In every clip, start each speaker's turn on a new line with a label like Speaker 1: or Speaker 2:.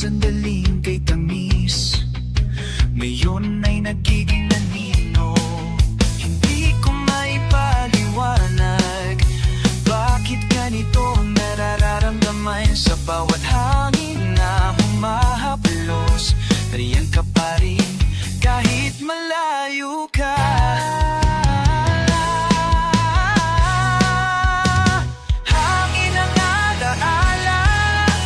Speaker 1: sandaling kay tamis, ngayon ay nagiging anino. Hindi ko maipaliwanag bakit ganito ang nararamdaman. Sa bawat hangin na humahaplos, nariyan ka pa rin kahit malayo ka. Hangin ng alaala,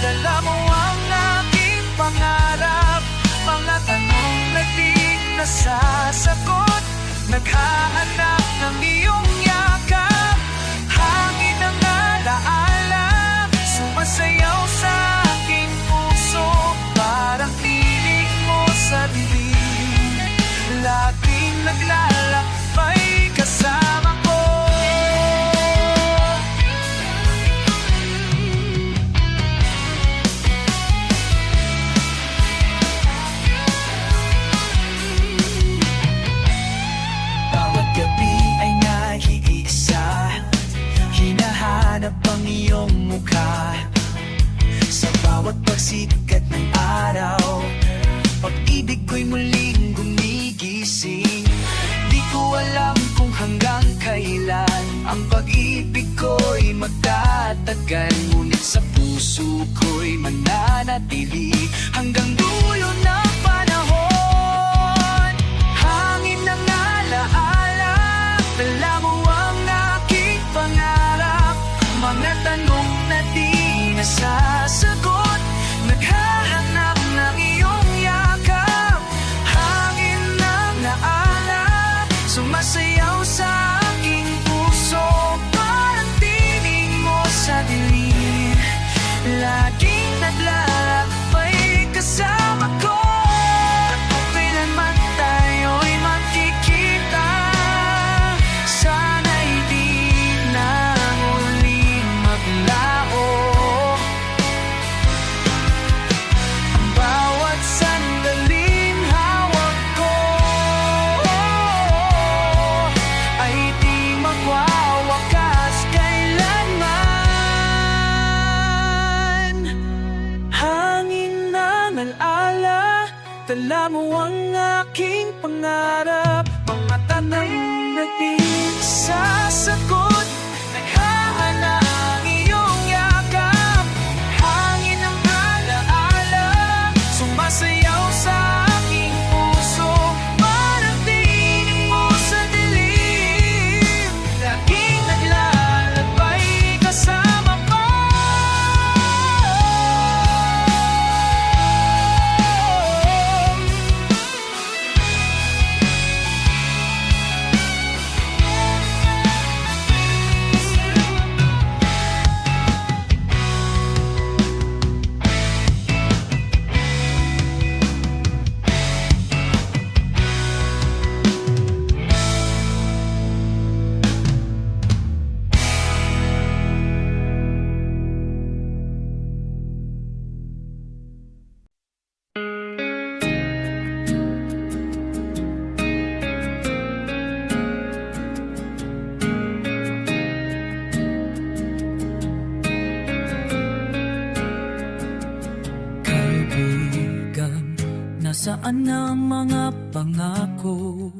Speaker 1: dala mo ang aking pangarap. Mga tanong na di nasasagot, naghahanap ng iyong yakap. Hangin ng alaala, sumasayaw sa aking puso, parang tinig mo sa dilim, laging naglalakbay kasama ko. Bawat gabi ay nag-iisa, hinahanap ang iyong mukha. Sa bawat pagsikat ng araw, pag-ibig ko'y muling gumigising. Di ko alam kung hanggang kailan ang pag-ibig ko'y magtatagal, ngunit sa puso ko'y mananatili hanggang dulo ng panahon. Hangin ng alaala, dala mo ang aking pangarap. Mga tanong na di nasasagot, naghahanap ng iyong yakap. Hangin ng alaala, sumasayaw sa aking puso, parang tinig mo sa dilim, laging naglalakbay kasama ko. Kung kailanman tayo'y magkikita, sana'y di na muling maglaho. Ang bawat sandaling hawak ko ay di magwawakas kailanman. Hangin ng alaala, dala mo ang aking pangarap. Mga tanong na di sasagot, naghahanap ng iyong yakap. Hangin ng alaala, sumasayaw sa aking puso, parang tinig mo sa dilim, laging naglalakbay kasama ko. Kaibigan, nasaan ang mga pangako?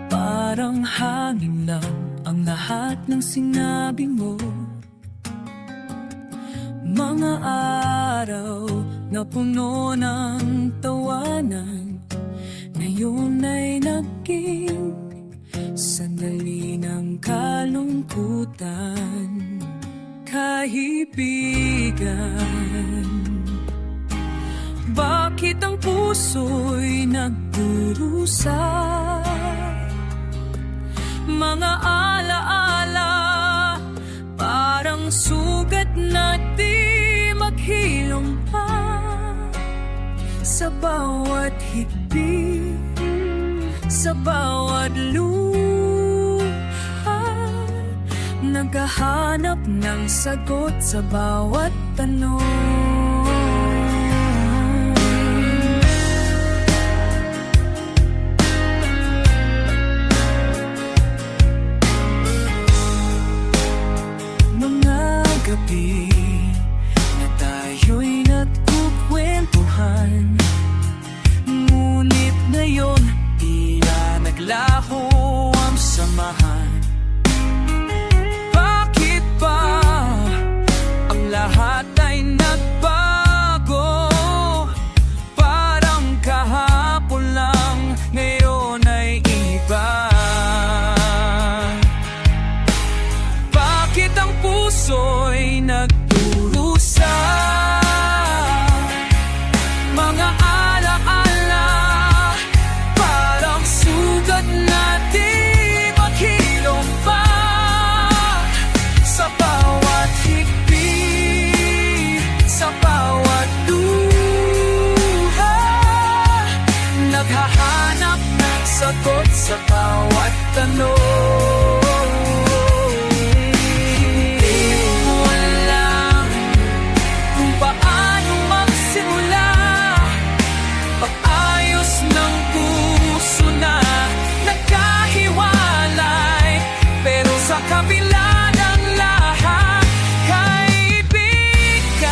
Speaker 1: Parang hangin lang ang lahat ng sinabi mo. Mga araw na puno ng tawanan, ngayon ay naging sandali ng kalungkutan. Kaibigan, bakit ang puso'y nagdurusa? Mga alaala, parang sugat na di maghilom pa. Sa bawat higpit, sa bawat luha, naghahanap ng sagot sa bawat tanong. gabi na tayo'y nagkukulit. puso'y nagdurusa. Mga alaala, parang sugat na di maghilom pa. Sa bawat higpit, sa bawat luha, naghahanap ng sagot sa bawat tanong. Sa kabila ng lahat, kaibigan,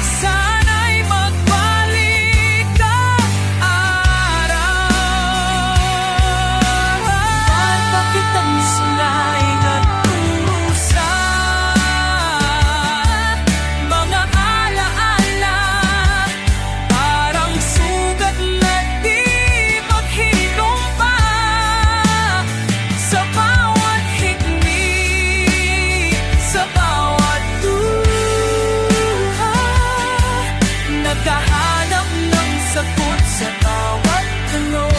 Speaker 1: sana'y magbalik ang araw. Bakit ang sila'y nagdurusa? Mga alaala, parang sugat na di maghilom pa. Sa bawat higpit, sa bawat luha, naghahanap ng sagot sa bawat tanong.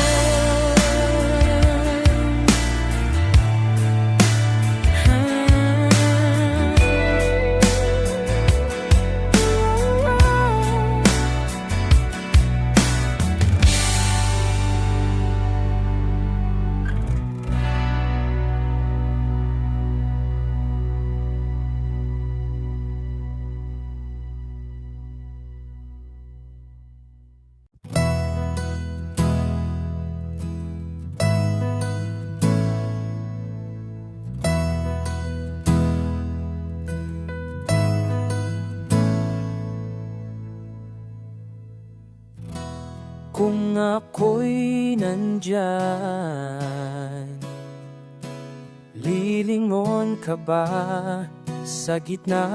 Speaker 1: Kung ako'y nandyan, lilingon ka ba sa gitna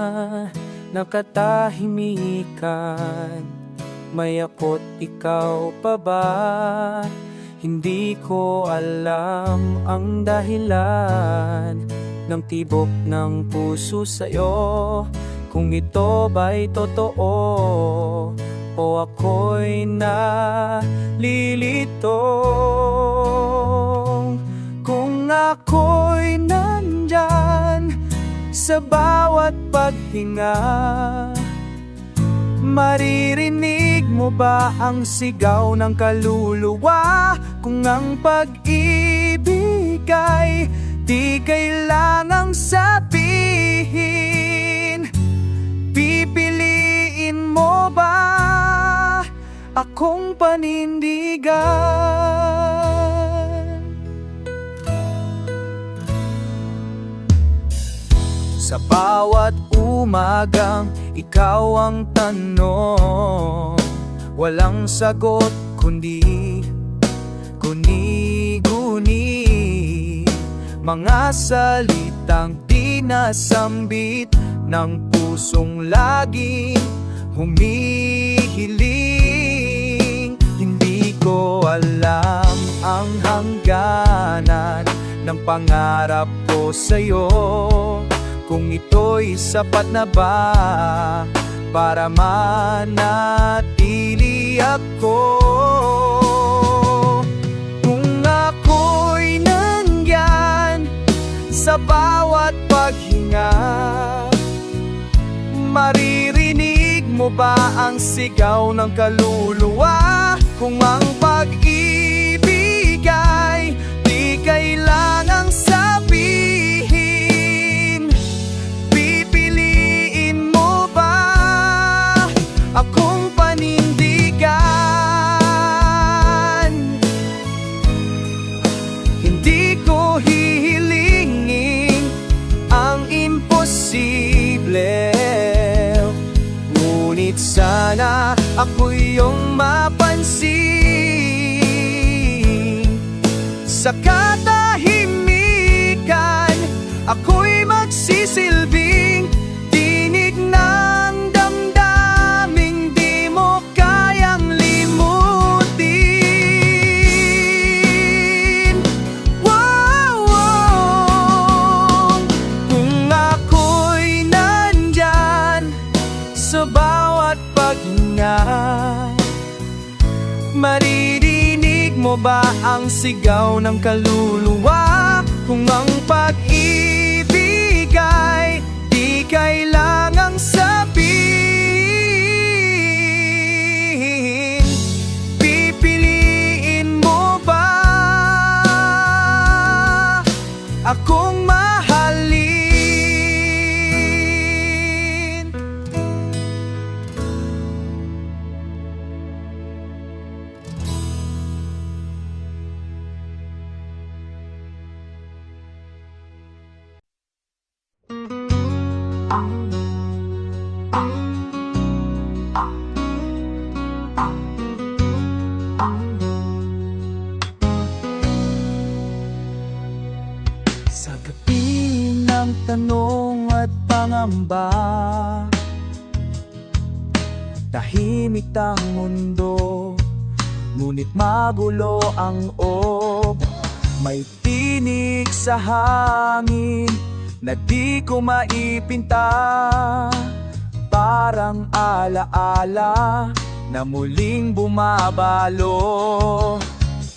Speaker 1: ng katahimikan? May ako't ikaw pa ba? Hindi ko alam ang dahilan ng tibok ng puso sa'yo, kung ito ba'y totoo o ako'y nalilito. Kung ako'y nandyan sa bawat paghinga, maririnig mo ba ang sigaw ng kaluluwa? Kung ang pag-ibig ay di kailangang sabihin, pipiliin mo ba akong panindigan? Sa bawat umagang ikaw ang tanong, walang sagot kundi guni-guni, mga salitang di nasambit ng pusong laging humihiling. Hindi ko alam ang hangganan ng pangarap ko sa'yo, kung ito'y sapat na ba para manatili ako. Kung ako'y nandyan sa bawat paghinga, maririnig mo ba ang sigaw ng kaluluwa? Kung ang pag-ibig ay di kailangang sabihin, pipiliin mo ba akong panindigan? Hindi ko hihilingin ang imposible, ngunit sana ako'y iyong mapansin. Sa katahimikan, ako'y magsisilbing tinig ng damdaming di mo kayang limutin. Wow, wow.
Speaker 2: ba ang sigaw ng kaluluwa? Kung ang pag-ibig ay di kailangang sabihin, pipiliin mo ba akong mahalin? Sa gabi ng tanong at pangamba, tahimik ang mundo, ngunit magulo ang may tinig sa hangin na di ko maipinta, parang alaala na muling bumabalo.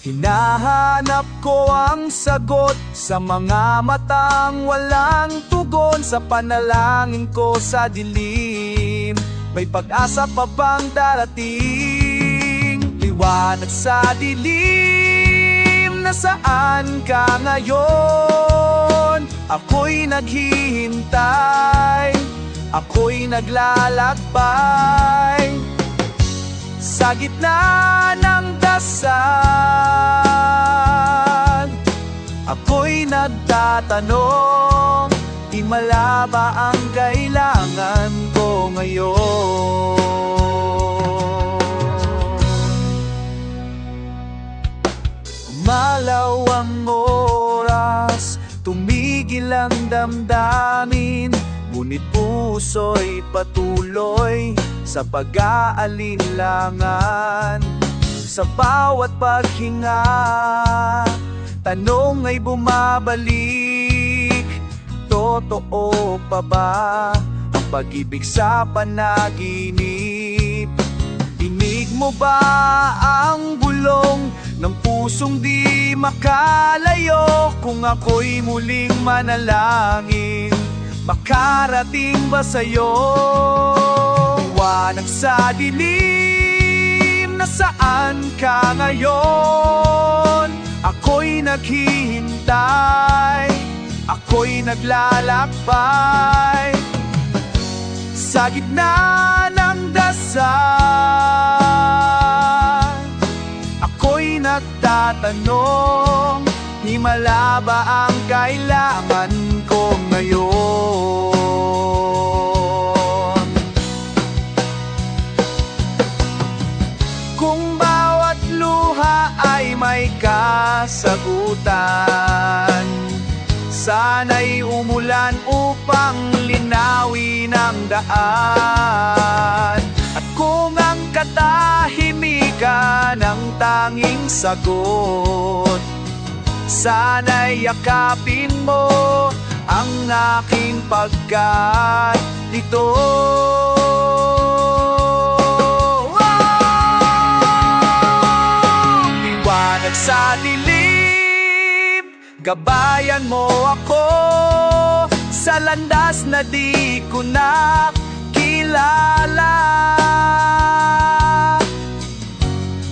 Speaker 2: Hinahanap ko ang sagot sa mga matang walang tugon, sa panalangin ko sa dilim. May pag-asa pa bang darating? Liwanag sa dilim, nasaan ka ngayon? Ako'y naghihintay, ako'y naglalakbay. Sa gitna ng dasal, ako'y nagtatanong, himala ba ang kailangan ko ngayon? Umalaw ang oras, tumigil ang damdamin, ngunit puso'y patuloy sa pag-aalinlangan. Sa bawat paghinga, tanong ay bumabalik, totoo pa ba ang pag-ibig sa panaginip? Dinig mo ba ang bulong ng pusong di makalayo? Kung ako'y muling manalangin, makarating ba sa'yo? Liwanag sa dilim, nasaan ka ngayon? Ako'y naghihintay, ako'y naglalakbay. Sa gitna ng dasal, ako'y nagtatanong, himala ba ang kailangan ko ngayon? Kung bawat luha ay may kasagutan, sana'y umulan upang linawin ang daan. At kung ang katahimikan ang tanging sagot, sana'y yakapin mo ang aking pagkalito. Liwanag sa dilim, gabayan mo ako sa landas na di ko na kilala.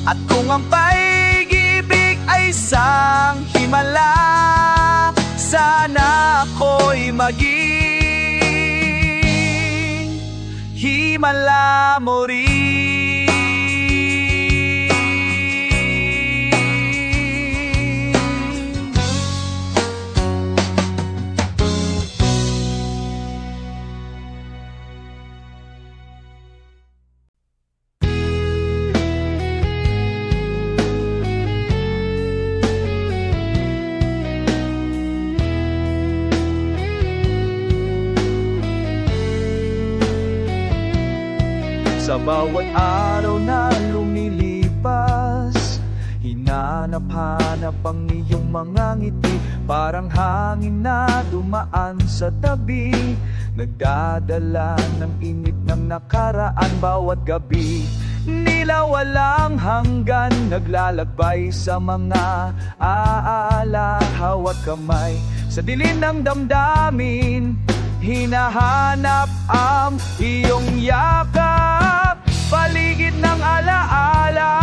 Speaker 2: At kung ang pag-ibig ay isang himala, sana ako'y maging himala mo rin. Sa bawat araw na lumilipas, hinanap-hanap ang iyong mga ngiti, parang hangin na dumaan sa tabi, nagdadala ng init ng nakaraan. Bawat gabi nila walang hanggan, naglalakbay sa mga aala, hawak kamay sa dilim ng damdamin, hinahanap ang iyong yakap, paligid ng alaala.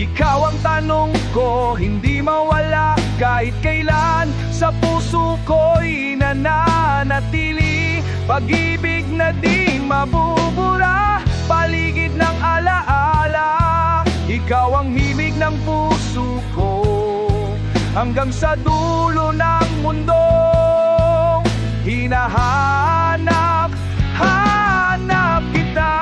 Speaker 2: Ikaw ang tanong ko, hindi mawala kahit kailan, sa puso ko'y nananatili, pag-ibig na di mabubura, paligid ng alaala. Ikaw ang himig ng puso ko, hanggang sa dulo ng mundo, hinahanap, hanap kita.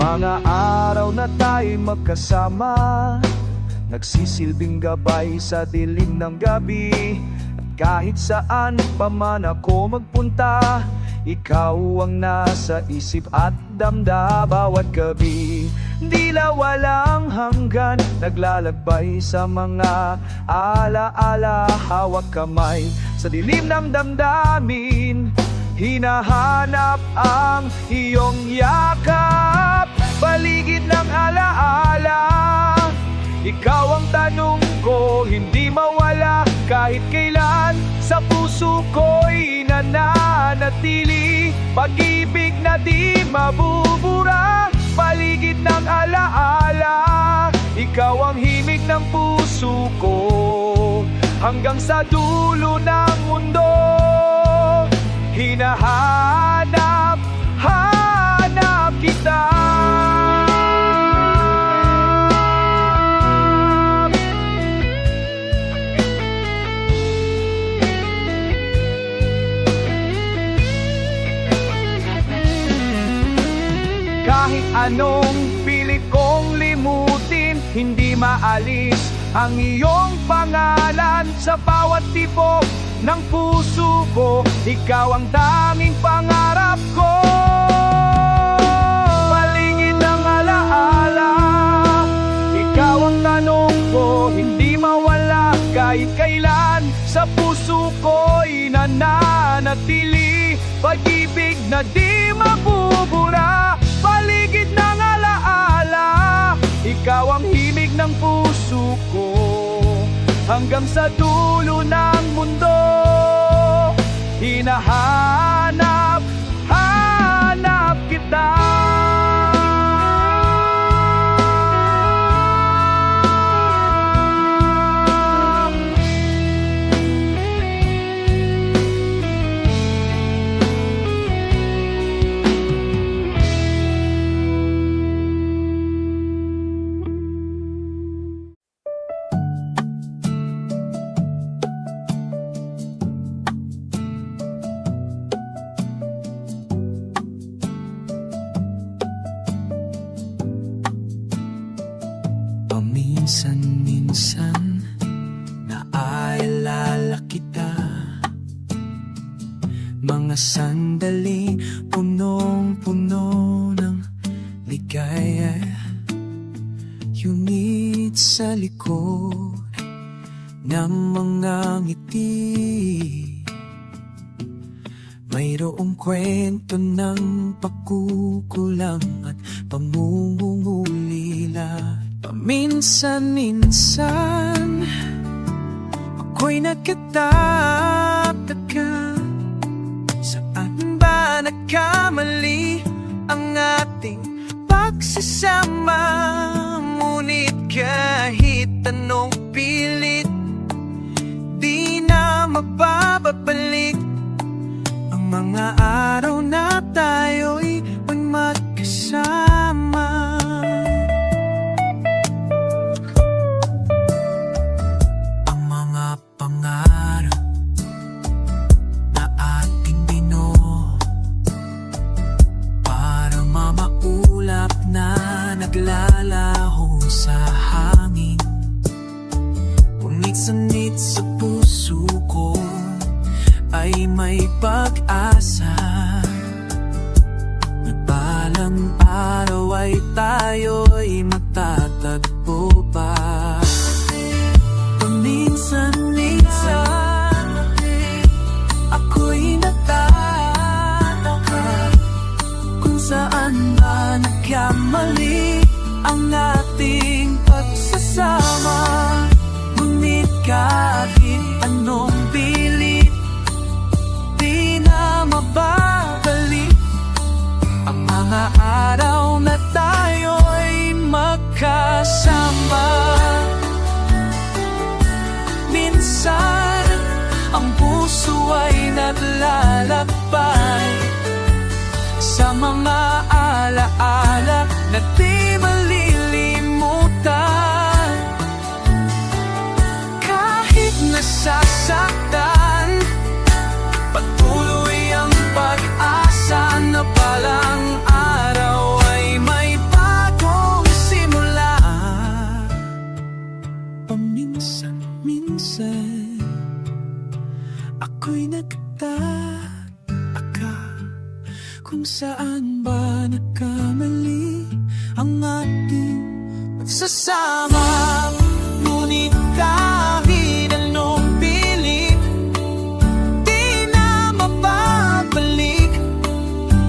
Speaker 2: Mga araw na tayo'y magkasama, nagsisilbing gabay sa dilim ng gabi. At kahit saan pa man ako magpunta, ikaw ang nasa isip at damda bawat gabi. Dila walang hanggan, naglalakbay sa mga alaala, hawak kamay sa dilim ng damdamin, hinahanap ang iyong yakap, paligid ng alaala. Ikaw ang tanong ko, hindi mawala kahit kailan, sa puso ko'y nananatili, pag-ibig na di mabubura, paligid ng alaala. Ikaw ang himig ng puso ko, hanggang sa dulo ng mundo, hinahanap, hanap kita. Kahit anong pilit kong limutin, hindi maalis ang iyong pangalan sa bawat tibok ng puso ko. Ikaw ang tanging pangarap ko, paligid ng alaala. Ikaw ang tanong ko, hindi mawala kahit kailan, sa puso ko'y nananatili, pag-ibig na di mabubura, paligid ng alaala. Ikaw ang himig ng puso ko, hanggang sa dulo ng mundo, hinahanap, hanap kita.
Speaker 1: Paminsan-minsan naaalala kita, mga sandali punong-puno ng ligaya, yunit sa likod ng mga ngiti, mayroong kwento ng pagkukulang at pamumungulila. Paminsan-minsan ako'y nagkataka, saan ba nagkamali ang ating pagsasama? Ngunit kahit anong pilit, di na mababalik ang mga araw na tayo'y magkasama. Naglalaho sa hangin, punit-sanit sa puso ko ay may pag-asa. Nagbalang araw ay tayo'y magtatagpo, tagpo pa. Paminsan-minsan ako'y nagtataka kung saan ba nagkamali ang ating pagsasama. Ngunit kahit anong pilit, di na mababalik ang mga araw na tayo'y magkasama. Minsan, ang puso ay naglalakbay sa mga alaala na di malilimutan. Kahit nasasaktan, patuloy ang pag-asa na balang araw ay may bagong simula. Paminsan-minsan ako'y nagtataka kung saan ba nagkamali ang ating pagsasama. Ngunit kahit anong pilit, di na mababalik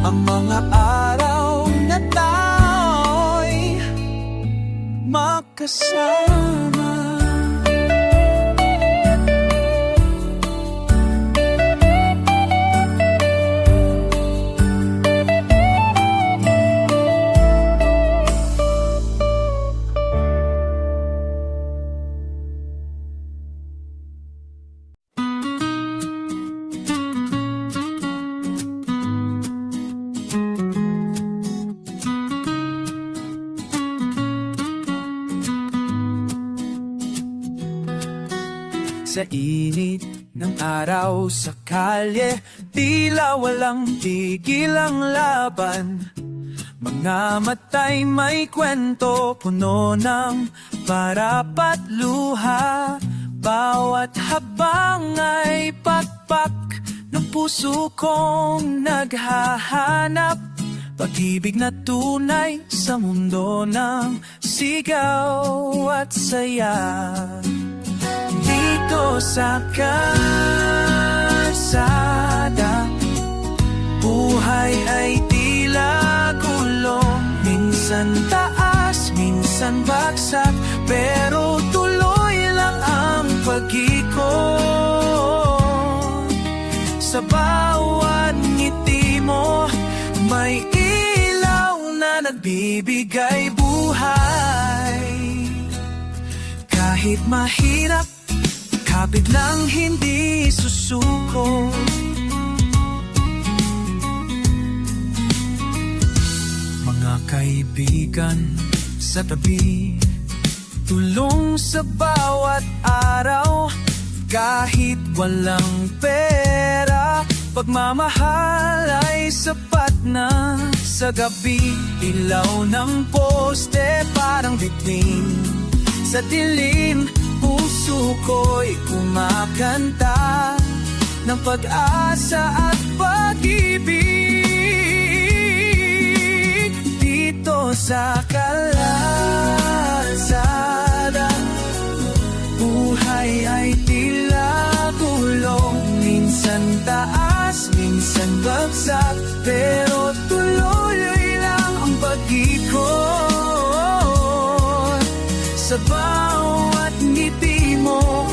Speaker 1: ang mga araw na tayo'y magkasama. Sa init ng araw sa kalye, tila walang tigil ang laban. Mga matay may kwento, puno ng parapat luha. Bawat habang ay pakpak ng puso kong naghahanap. Pag-ibig na tunay sa mundo ng sigaw at saya. Dito sa kalsada, buhay ay tila gulong. Minsan taas, minsan bagsak, pero tuloy lang ang pag-ikot. Sa bawat ngiti mo, may ilaw na nagbibigay buhay. Kahit mahirap, kapit lang hindi susuko. Mga kaibigan sa tabi, tulong sa bawat araw. Kahit walang pera, pagmamahal ay sapat na. Sa gabi, ilaw ng poste parang bituin. Sa dilim, puso ko'y kumakanta ng pag-asa at pag-ibig. Dito sa kalsada, buhay ay tila gulong. Minsan taas, minsan bagsak, pero tuloy lang ang pag-ikot. Sa bawat ngiti mo,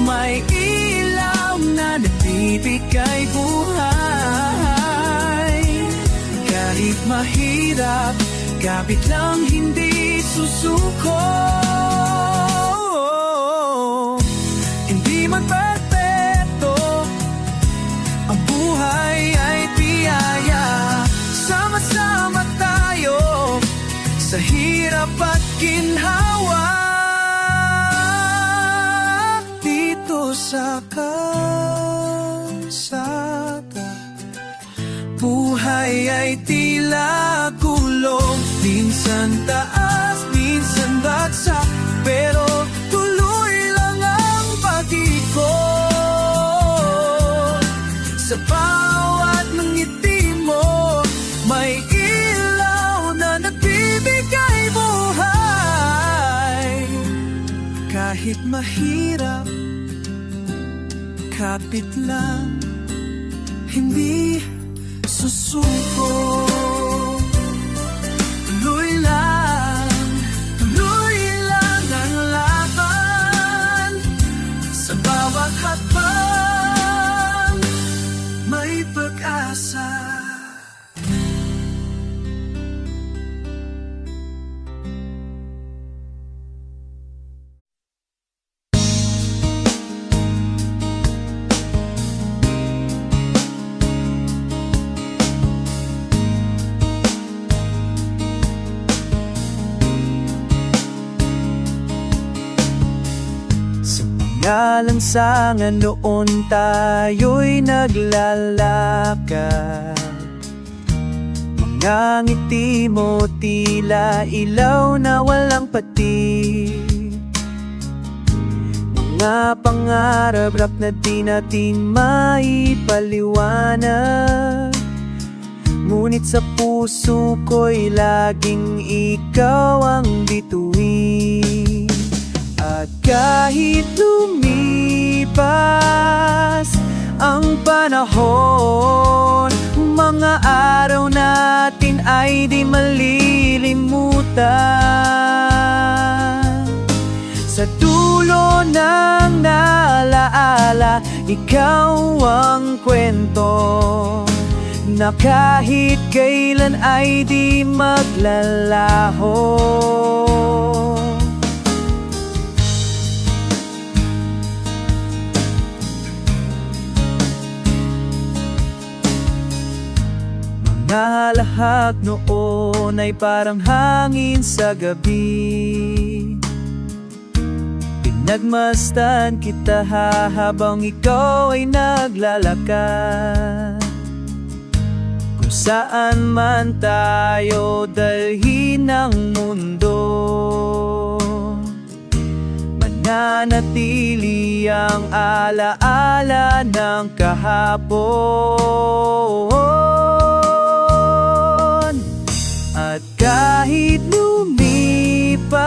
Speaker 1: may ilaw na nagbibigay buhay. Kahit mahirap, kapit lang hindi susuko. Hindi man perfecto, ang buhay ay biyaya. Sama-sama tayo sa hirap at ginhawa. Dito sa kalsada, buhay ay tila gulong. Minsan taas, minsan bagsak, pero tuloy lang ang pag-ikot. Sa bawat ngiti mo, may ilaw na nagbibigay buhay. Kahit mahirap, kapit lang, hindi susuko. Tuloy lang ang laban. Sa bawat hakbang, may pag-asa.
Speaker 3: Lansangan noon tayo'y naglalakad. Mga ngiti mo tila ilaw na walang patig. Mga pangarap rap na di natin maipaliwanag. Ngunit sa puso ko'y laging ikaw ang bituin. At kahit lumipas ang panahon, mga araw natin ay di malilimutan. Sa dulo ng naalaala, ikaw ang kwento na kahit kailan ay di maglalaho. Nalahag noon ay parang hangin sa gabi. Pinagmasdan kita habang ikaw ay naglalakad. Kung saan man tayo dalhin ng mundo, mananatili ang alaala ng kahapon. At kahit lumipas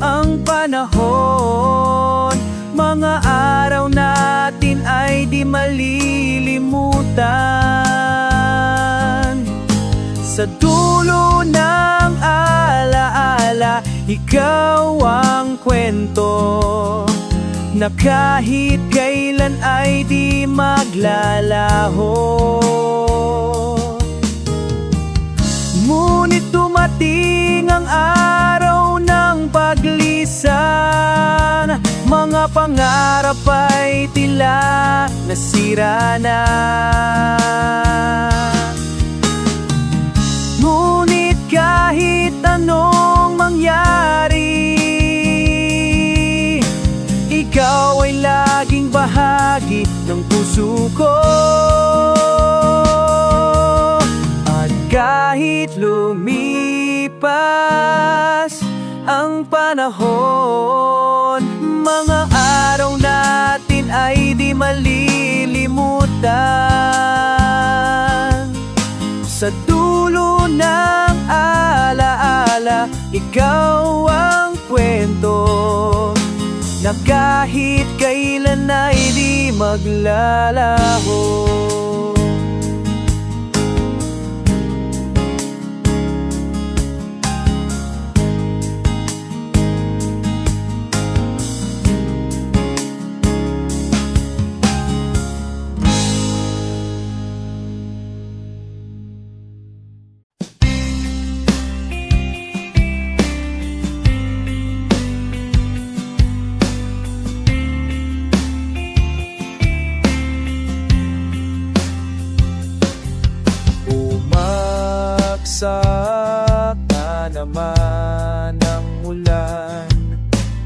Speaker 3: ang panahon, mga araw natin ay di malilimutan. Sa dulo ng alaala, ikaw ang kwento na kahit kailan ay di maglalaho. Ngunit dumating ang araw ng paglisan, mga pangarap ay tila nasira na. Ngunit kahit anong mangyari, ikaw ay laging bahagi ng puso ko. Kahit lumipas ang panahon, mga araw natin ay di malilimutan. Sa dulo ng alaala, ikaw ang kwento na kahit kailan ay di maglalaho. Bumagsak na naman ang ulan,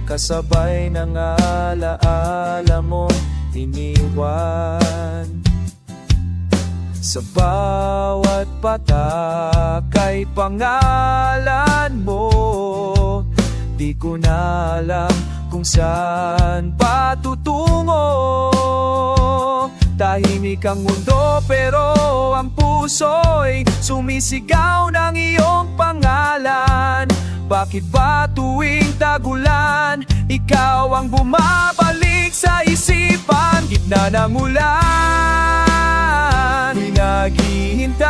Speaker 3: kasabay ng alaala mong iniwan. Sa bawat patak ay pangalan mo, di ko na alam kung saan patutungo. Tahimik ang mundo pero ang puso'y sumisigaw ng iyong pangalan.
Speaker 2: Bakit ba tuwing tagulan ikaw ang bumabalik sa isipan? Gitna ng ulan, naghihintay,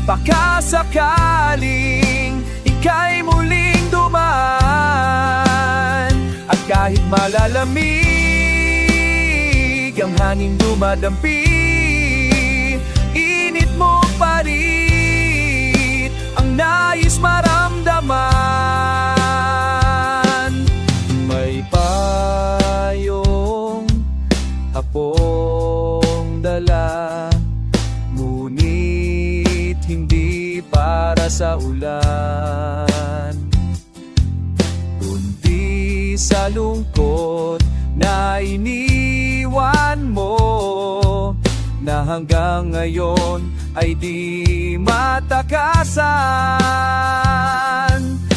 Speaker 2: baka sakaling ika'y muling dumaan. At kahit malalamig ang hangin dumadampi, init mo pa rin ang nais maramdaman. May payong hapong dala, ngunit hindi para sa ulan, kundi sa lungkot na iniwan mo, na hanggang ngayon ay di matakasan.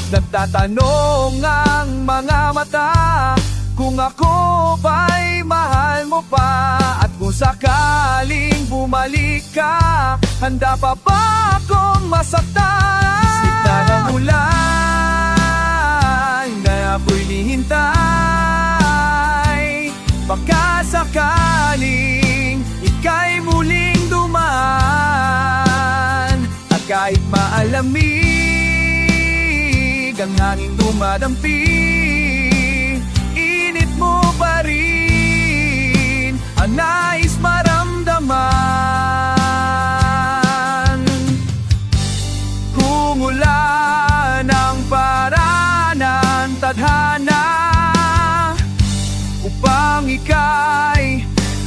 Speaker 2: Nagtatanong ang mga mata kung ako ba'y mahal mo pa, at kung sakaling bumalik ka, handa pa ba akong masaktan? Gitna ng ulan na ako'y nihintay, baka sakaling ika'y muling dumaan. At kahit maalamig ang hangin dumadampi, init mo pa rin ang nais maramdaman. Kung ulan ang paraan ng tadhana upang ika'y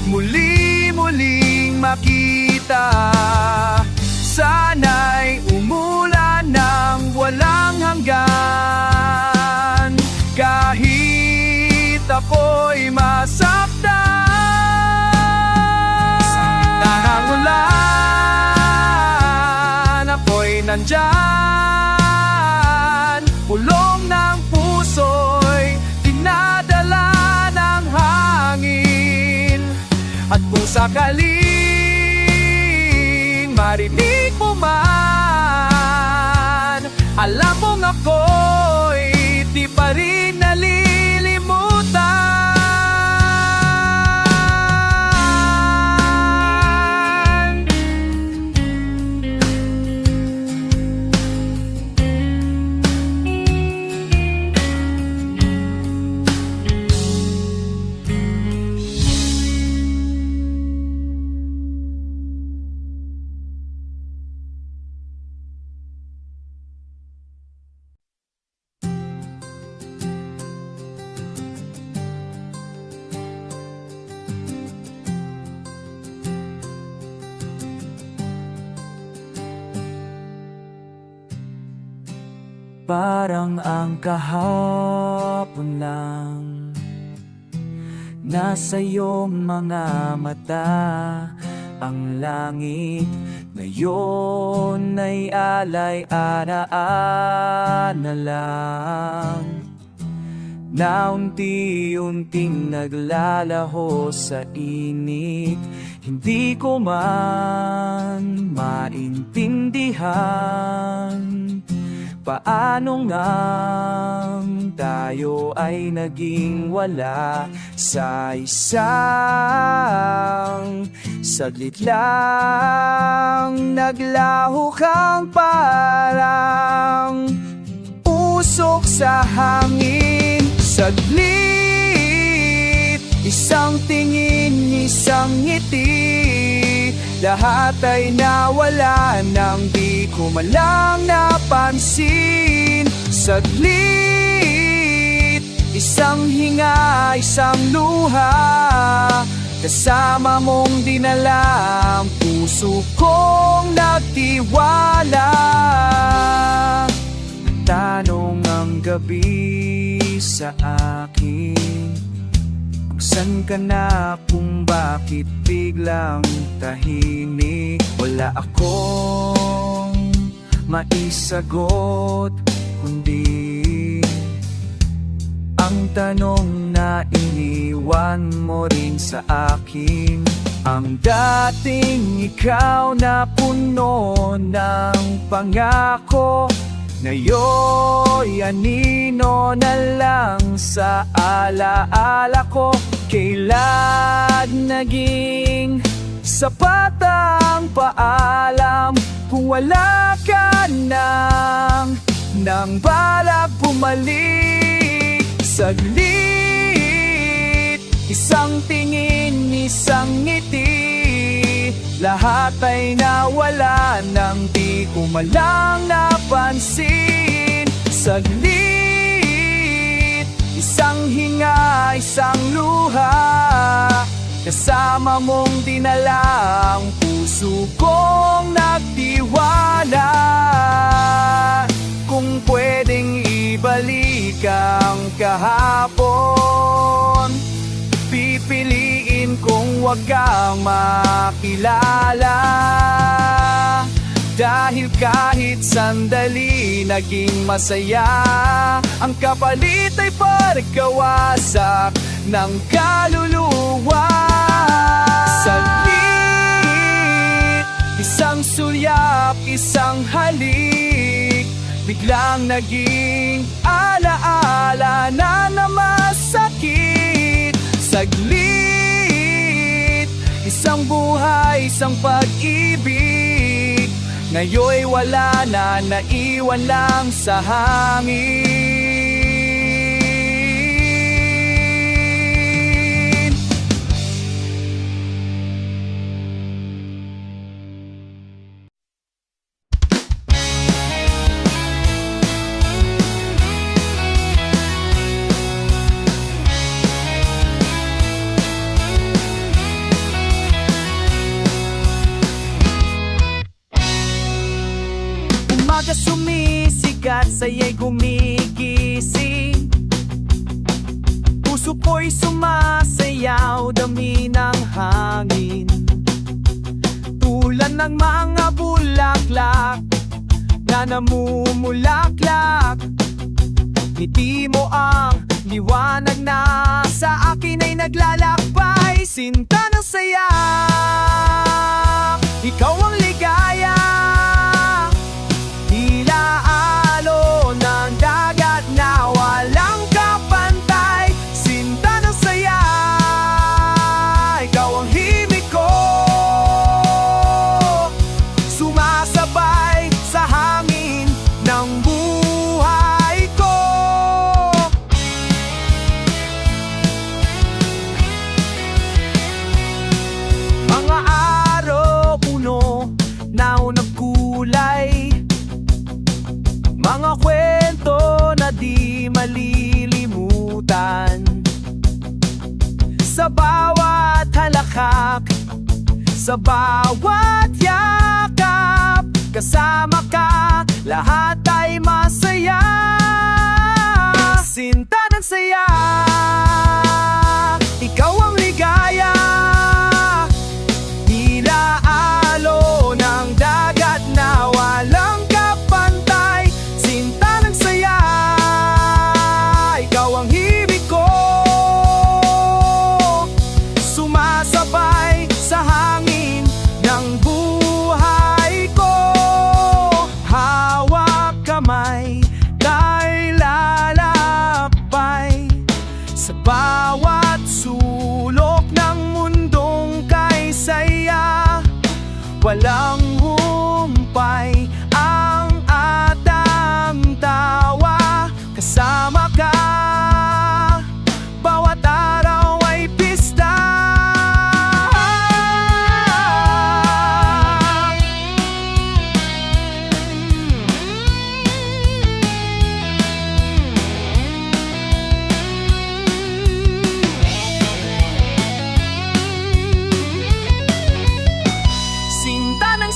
Speaker 2: muli-muling makita, sana'y umulan ng walang hanggan, kahit ako'y masaktan. Sa gitna ng ulan, ako'y nandyan, pulong ng puso'y dinadala ng hangin. At kung sakaling marinig mo man, alam mong ako'y di pa rin nalilimutan.
Speaker 3: Parang ang kahapon lang, nasa iyong mga mata. Ang langit ngayon ay alay-ana lang, na unti-unting naglalaho sa init. Hindi ko man maintindihan paano ngang tayo ay naging wala sa isang saglit lang. Naglaho kang parang usok sa hangin. Saglit, isang tingin, isang ngiti, lahat ay nawala nang di ko man lang napansin. Saglit, isang hinga, isang luha, kasama mong dinala ang puso kong nagtiwala. Tanong ang gabi sa akin, saan ka na, kung bakit biglang tahimik? Wala akong maisagot, kundi ang tanong na iniwan mo rin sa akin. Ang dating ikaw na puno ng pangako,
Speaker 2: Ngayon'y anino na lang sa alaala ko. Kailan naging sapat ang paalam kung wala ka nang balak bumalik. Saglit, isang tingin, isang ngiti, lahat ay nawala nang di ko malang napansin. Saglit, isang hinga, isang luha, kasama mong dinala ang puso kong nagtiwala. Kung pwedeng ibalik ang kahapon, pipiliin kong wag kang makilala. Dahil kahit sandali naging masaya, ang kapalit ay pagkawasak ng kaluluwa. Saglit, isang sulyap, isang halik, biglang naging alaala na namasakit. Saglit, isang buhay, isang pag-ibig, ngayon'y wala na, naiwan lang sa hangin. Umaga sumisikat, saya'y gumigising, puso ko'y sumasayaw, dami ng hangin. Tulad ng mga bulaklak na namumulaklak, ngiti mo ang liwanag na sa akin ay naglalakbay. Sinta ng saya, ikaw ang ligaya, ilaalo ng dagat na walang kapantay. Sinta ng saya, ikaw ang himig ko, sumasabay sa hangin ng buhay ko. Mga araw puno na nagkulay, mga kwento na di malilimutan. Sa bawat halakak, sa bawat yakap, kasama ka, lahat ay masaya. Sinta ng saya, ikaw ang ligaya, ilaalo ng dagat na walang kapantay. Sinta ng saya, ikaw ang himig ko, sumasabay sa hangin ng buhay ko. Hawak kamay, tayo'y lalakbay sa bawat sulok ng mundong kay saya. Walang humpay ang atang tawa, kasama ka, bawat araw ay pista. Sinta ng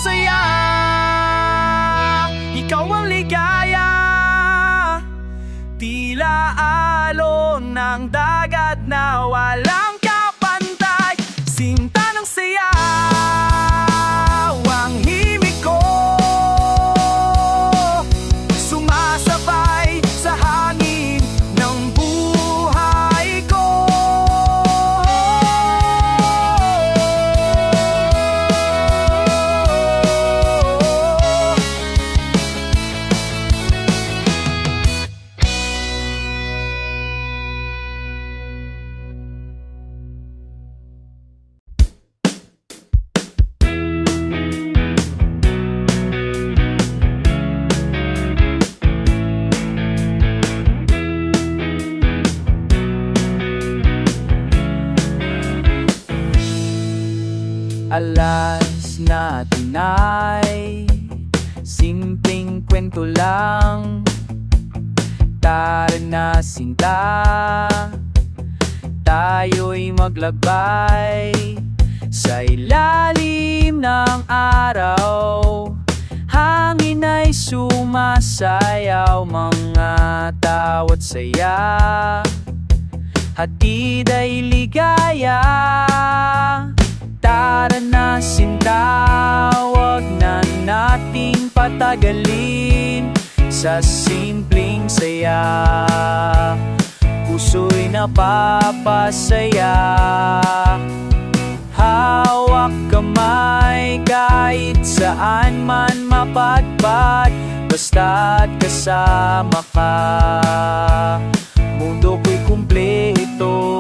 Speaker 3: alas natin ay simpleng kwento lang. Tara na sinta, tayo'y maglakbay sa ilalim ng araw. Hangin ay sumasayaw, mga tawa't saya, hatid ay ligaya. Tara na sinta, wag na nating patagalin sa simpleng saya. Puso'y napapasaya, hawak kamay kahit saan man mapadpad, basta't kasama ka, mundo ko'y kumpleto.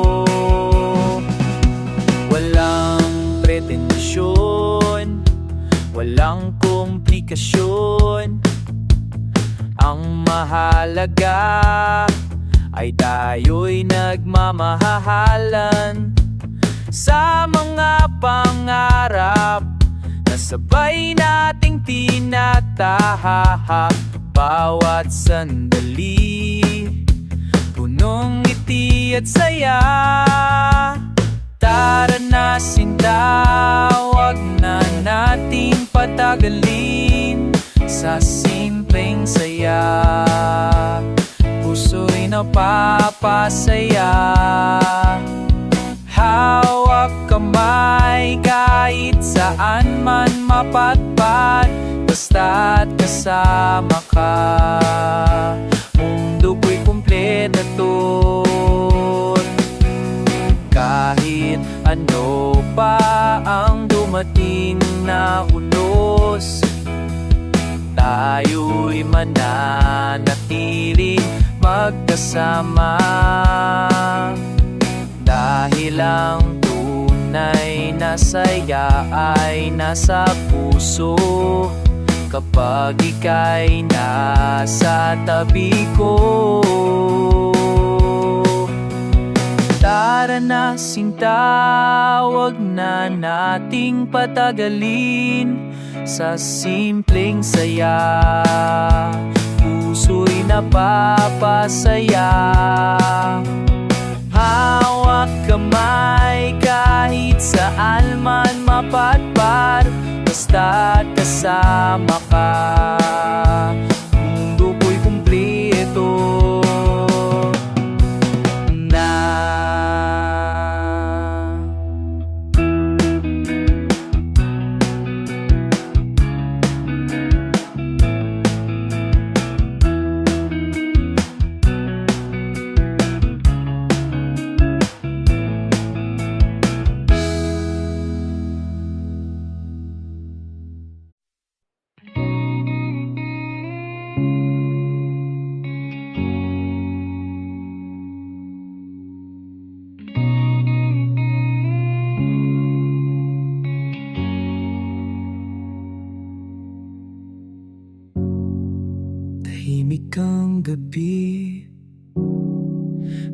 Speaker 3: Walang pretensyon, walang komplikasyon, ang mahalaga ay tayo'y nagmamahalan sa mga pangarap na sabay nating tinatahak. Bawat sandali, punong ngiti at saya. Tara na sinta, wag na nating patagalin sa simpleng saya. Puso'y napapasaya, hawak kamay kahit saan man mapadpad, basta't kasama ka, mundo ko'y kumpleto. Kahit ano pa ang dumating na unos, tayo'y mananatiling magkasama. Dahil ang tunay na saya ay nasa puso, kapag ika'y nasa tabi ko. Tara na sinta, wag na nating patagalin sa simpleng saya. Puso'y napapasaya, hawak kamay kahit saan man mapadpad, basta't kasama ka, mundo ko'y kumpleto na. Tahimik ang gabi,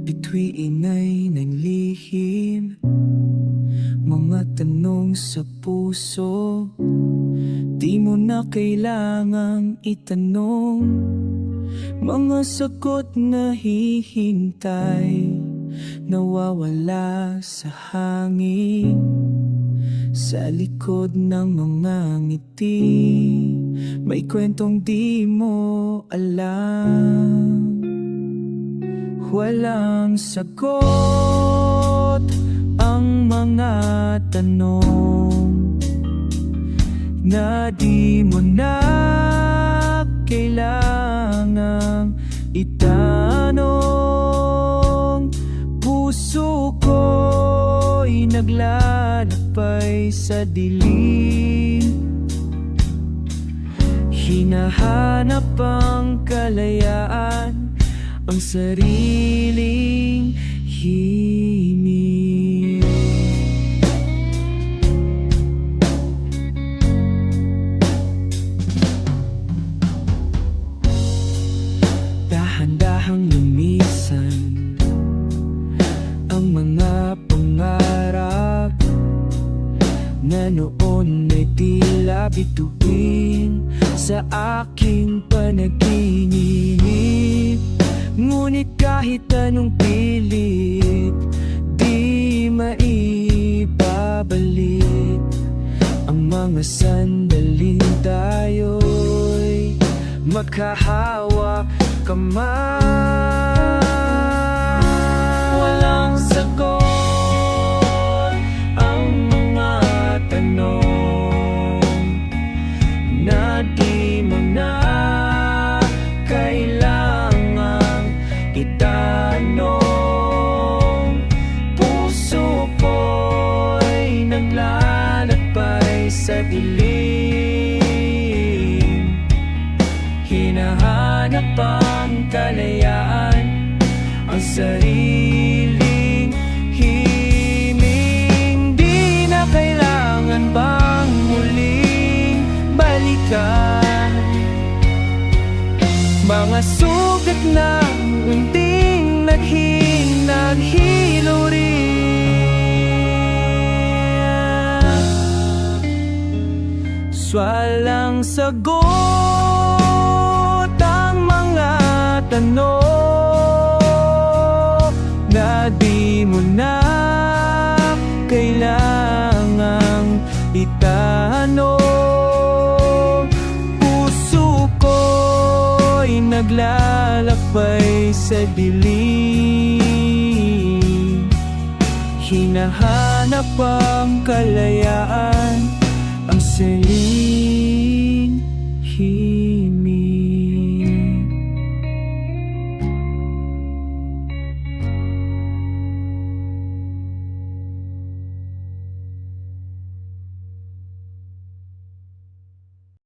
Speaker 3: bituin ay nanglihim, mga tanong sa puso, di mo na kailangang itanong. Mga sagot na hihintay, nawawala sa hangin, sa likod ng mga ngiti, may kwentong di mo alam. Walang sagot ang mga tanong na di mo na kailangang itanong. Puso ko'y naglalakbay sa dilim, hinahanap ang kalayaan, ang sariling himig. Dahan-dahang lumisan ang mga pangarap, na noon ay tila bituin sa aking panaginip. Ngunit kahit anong pilit, di maibabalik ang mga sandaling tayo'y magkahawak kamay. Walang sagot ang mga tanong na di mo na kailangang itanong. Puso ko'y naglalakbay sa dilim, hinahanap ang kalayaan, ang sariling himig. Di na kailangan bang muling balikan mga sugat na unting naghilo rin. Walang sagot ang mga tanong na di mo na kailangang itanong. Puso ko'y naglalakbay sa dilim, hinahanap ang kalayaan, ang sariling himig.